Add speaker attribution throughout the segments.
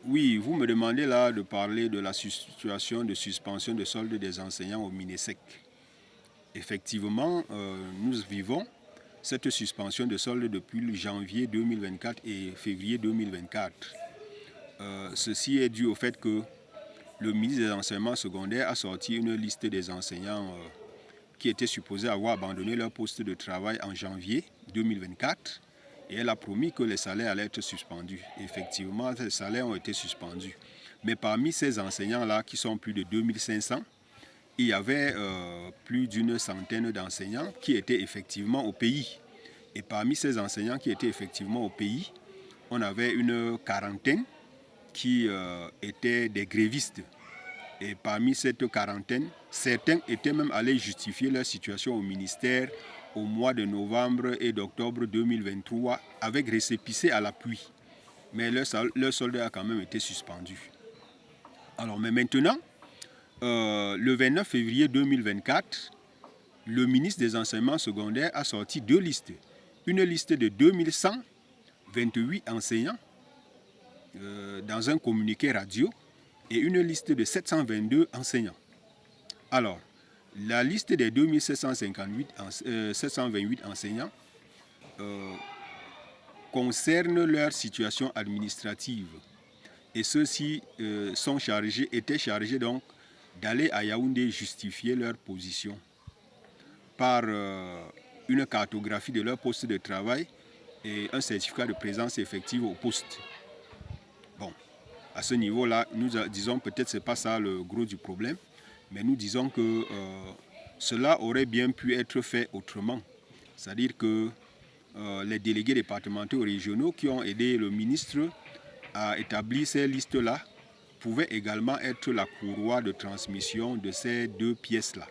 Speaker 1: Oui, vous me demandez là de parler de la situation de suspension de solde des enseignants au Minesec. Effectivement, nous vivons cette suspension de solde depuis le janvier 2024 et février 2024. Ceci est dû au fait que le ministre des enseignements secondaires a sorti une liste des enseignants qui étaient supposés avoir abandonné leur poste de travail en janvier 2024 et elle a promis que les salaires allaient être suspendus. Effectivement, les salaires ont été suspendus. Mais parmi ces enseignants-là, qui sont plus de 2500, il y avait plus d'une centaine d'enseignants qui étaient effectivement au pays. Et parmi ces enseignants qui étaient effectivement au pays, on avait une quarantaine qui étaient des grévistes. Et parmi cette quarantaine, certains étaient même allés justifier leur situation au ministère au mois de novembre et d'octobre 2023 avec récépissé à l'appui. Mais leur solde a quand même été suspendu. Alors, mais maintenant, le 29 février 2024, le ministre des enseignements secondaires a sorti deux listes. Une liste de 2128 enseignants dans un communiqué radio et une liste de 722 enseignants. Alors, la liste des 2728 enseignants concerne leur situation administrative. Et ceux-ci étaient chargés donc d'aller à Yaoundé justifier leur position par une cartographie de leur poste de travail et un certificat de présence effective au poste. Bon, à ce niveau-là, nous disons peut-être que ce n'est pas ça le gros du problème, mais nous disons que cela aurait bien pu être fait autrement. C'est-à-dire que les délégués départementaux et régionaux qui ont aidé le ministre à établir ces listes-là pouvaient également être la courroie de transmission de ces deux pièces-là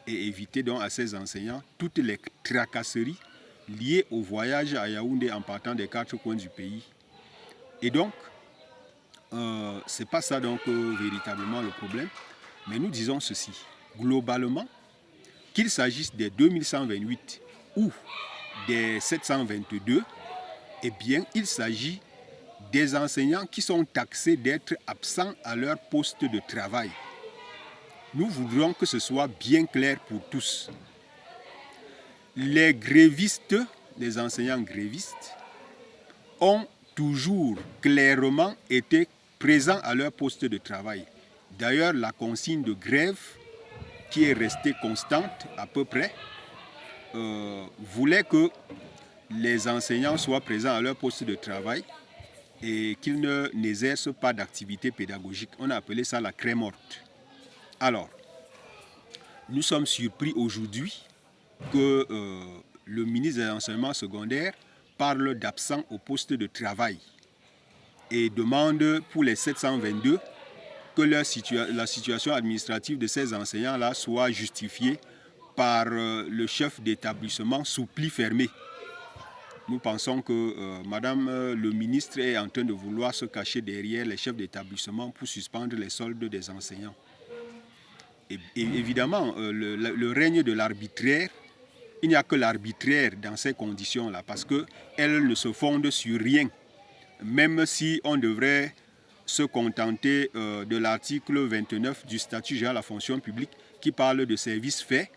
Speaker 1: et éviter donc à ces enseignants toutes les tracasseries liées au voyage à Yaoundé en partant des quatre coins du pays. Et donc, ce n'est pas ça donc véritablement le problème, mais nous disons ceci. Globalement, qu'il s'agisse des 2128 ou des 722, eh bien, il s'agit des enseignants qui sont taxés d'être absents à leur poste de travail. Nous voudrions que ce soit bien clair pour tous. Les grévistes, les enseignants grévistes, ont toujours clairement été présents à leur poste de travail. D'ailleurs, la consigne de grève, qui est restée constante à peu près, voulait que les enseignants soient présents à leur poste de travail et qu'ils n'exercent pas d'activité pédagogique. On a appelé ça la craie morte. Alors, nous sommes surpris aujourd'hui que le ministre de l'enseignement secondaire parle d'absents au poste de travail et demande pour les 722 que la situation administrative de ces enseignants-là soit justifiée par le chef d'établissement sous pli fermé. Nous pensons que Madame le ministre est en train de vouloir se cacher derrière les chefs d'établissement pour suspendre les soldes des enseignants. Et évidemment, le règne de l'arbitraire, il n'y a que l'arbitraire dans ces conditions-là, parce qu'elles ne se fondent sur rien. Même si on devrait se contenter de l'article 29 du statut général de la fonction publique qui parle de services faits,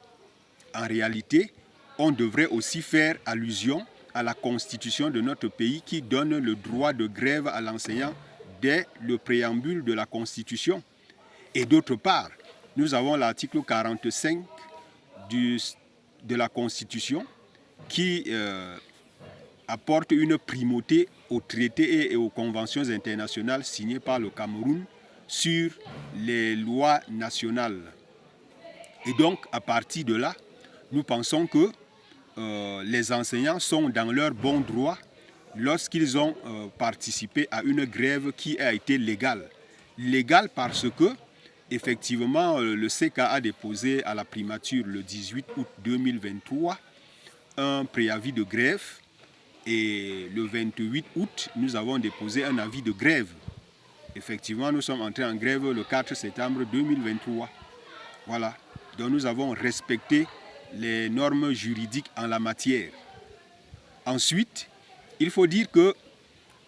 Speaker 1: en réalité, on devrait aussi faire allusion à la constitution de notre pays qui donne le droit de grève à l'enseignant dès le préambule de la constitution. Et d'autre part, nous avons l'article 45 de la constitution qui apporte une primauté aux traités et aux conventions internationales signées par le Cameroun sur les lois nationales. Et donc, à partir de là, nous pensons que les enseignants sont dans leur bon droit lorsqu'ils ont participé à une grève qui a été légale. Légale parce que, effectivement, le CK a déposé à la primature le 18 août 2023 un préavis de grève et le 28 août, nous avons déposé un avis de grève. Effectivement, nous sommes entrés en grève le 4 septembre 2023. Voilà. Donc nous avons respecté les normes juridiques en la matière. Ensuite, il faut dire que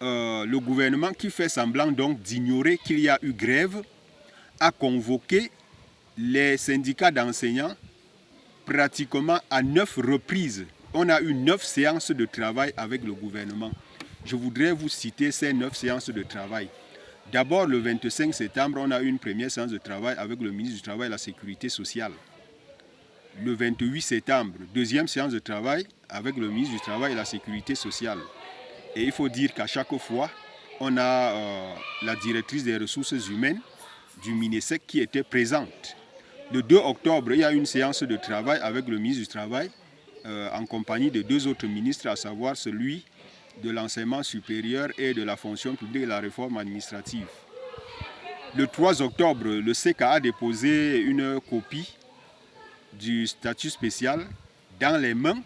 Speaker 1: le gouvernement, qui fait semblant donc d'ignorer qu'il y a eu grève, a convoqué les syndicats d'enseignants pratiquement à 9 reprises. On a eu 9 séances de travail avec le gouvernement. Je voudrais vous citer ces 9 séances de travail. D'abord, le 25 septembre, on a eu une première séance de travail avec le ministre du Travail et de la Sécurité sociale. Le 28 septembre, deuxième séance de travail avec le ministre du Travail et de la Sécurité sociale. Et il faut dire qu'à chaque fois, on a la directrice des ressources humaines du MINESEC qui était présente. Le 2 octobre, il y a une séance de travail avec le ministre du Travail en compagnie de 2 autres ministres, à savoir celui de l'enseignement supérieur et de la fonction publique et de la réforme administrative. Le 3 octobre, le CECA a déposé une copie du statut spécial dans les mains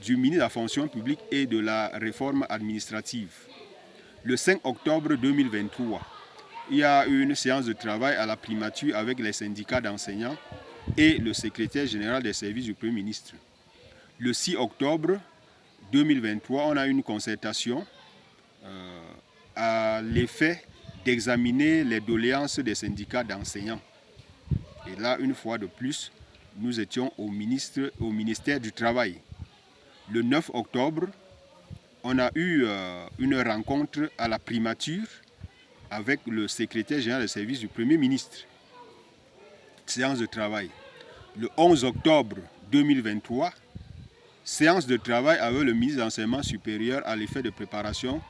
Speaker 1: du ministre de la fonction publique et de la réforme administrative. Le 5 octobre 2023, il y a eu une séance de travail à la primature avec les syndicats d'enseignants et le secrétaire général des services du Premier ministre. Le 6 octobre 2023, on a eu une concertation à l'effet d'examiner les doléances des syndicats d'enseignants. Et là, une fois de plus, nous étions au ministère du Travail. Le 9 octobre, on a eu une rencontre à la primature avec le secrétaire général des services du Premier ministre. Séance de travail. Le 11 octobre 2023, séance de travail avec le ministre de l'Enseignement supérieur à l'effet de préparation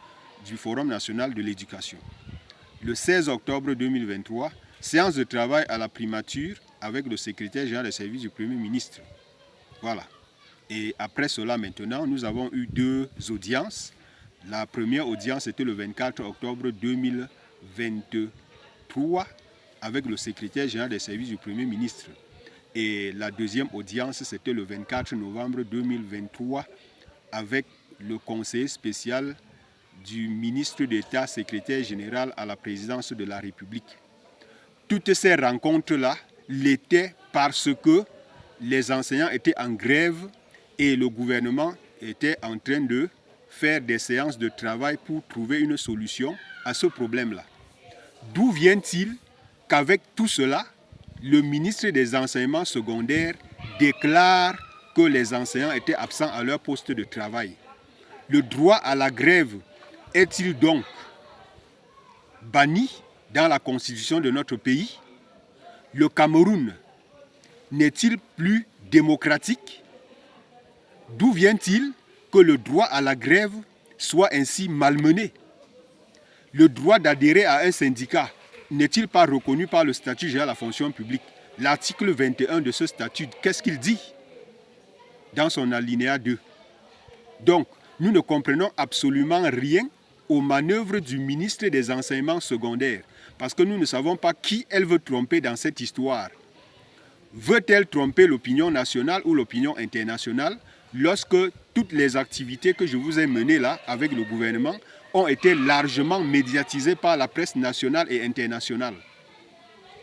Speaker 1: du Forum national de l'éducation. Le 16 octobre 2023, séance de travail à la primature avec le secrétaire général des services du Premier ministre. Voilà. Et après cela, maintenant, nous avons eu 2 audiences. La première audience était le 24 octobre 2023 avec le secrétaire général des services du Premier ministre. Et la deuxième audience, c'était le 24 novembre 2023 avec le conseiller spécial du ministre d'État, secrétaire général à la présidence de la République. Toutes ces rencontres-là l'étaient parce que les enseignants étaient en grève et le gouvernement était en train de faire des séances de travail pour trouver une solution à ce problème-là. D'où vient-il qu'avec tout cela, le ministre des enseignements secondaires déclare que les enseignants étaient absents à leur poste de travail? Le droit à la grève est-il donc banni dans la constitution de notre pays? Le Cameroun n'est-il plus démocratique? D'où vient-il que le droit à la grève soit ainsi malmené? Le droit d'adhérer à un syndicat n'est-il pas reconnu par le statut général de la fonction publique? L'article 21 de ce statut, qu'est-ce qu'il dit dans son alinéa 2? Donc, nous ne comprenons absolument rien aux manœuvres du ministre des enseignements secondaires, parce que nous ne savons pas qui elle veut tromper dans cette histoire. Veut-elle tromper l'opinion nationale ou l'opinion internationale lorsque toutes les activités que je vous ai menées là avec le gouvernement ont été largement médiatisées par la presse nationale et internationale?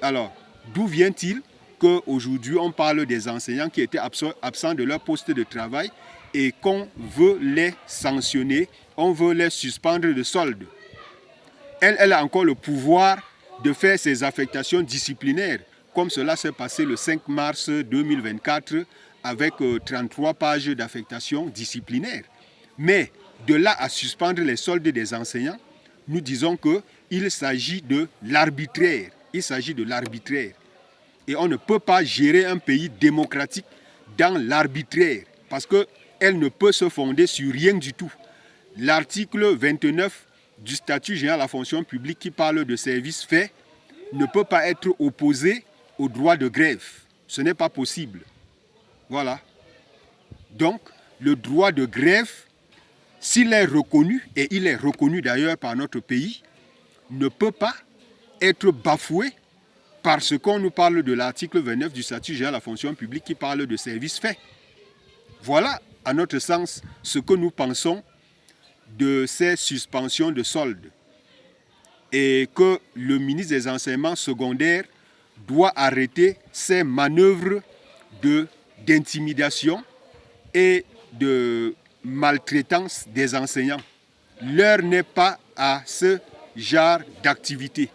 Speaker 1: Alors, d'où vient-il qu'aujourd'hui on parle des enseignants qui étaient absents de leur poste de travail et qu'on veut les sanctionner, on veut les suspendre de solde? Elle a encore le pouvoir de faire ses affectations disciplinaires, comme cela s'est passé le 5 mars 2024 avec 33 pages d'affectation disciplinaire. Mais de là à suspendre les soldes des enseignants, nous disons qu'il s'agit de l'arbitraire. Il s'agit de l'arbitraire. Et on ne peut pas gérer un pays démocratique dans l'arbitraire, parce qu'elle ne peut se fonder sur rien du tout. L'article 29 du statut général de la fonction publique qui parle de services faits ne peut pas être opposé au droit de grève. Ce n'est pas possible. Voilà. Donc, le droit de grève, s'il est reconnu, et il est reconnu d'ailleurs par notre pays, ne peut pas être bafoué parce qu'on nous parle de l'article 29 du statut général de la fonction publique qui parle de services faits. Voilà, à notre sens, ce que nous pensons de ces suspensions de soldes. Et que le ministre des enseignements secondaires doit arrêter ces manœuvres d'intimidation et de maltraitance des enseignants. l'heure n'est pas à ce genre d'activité.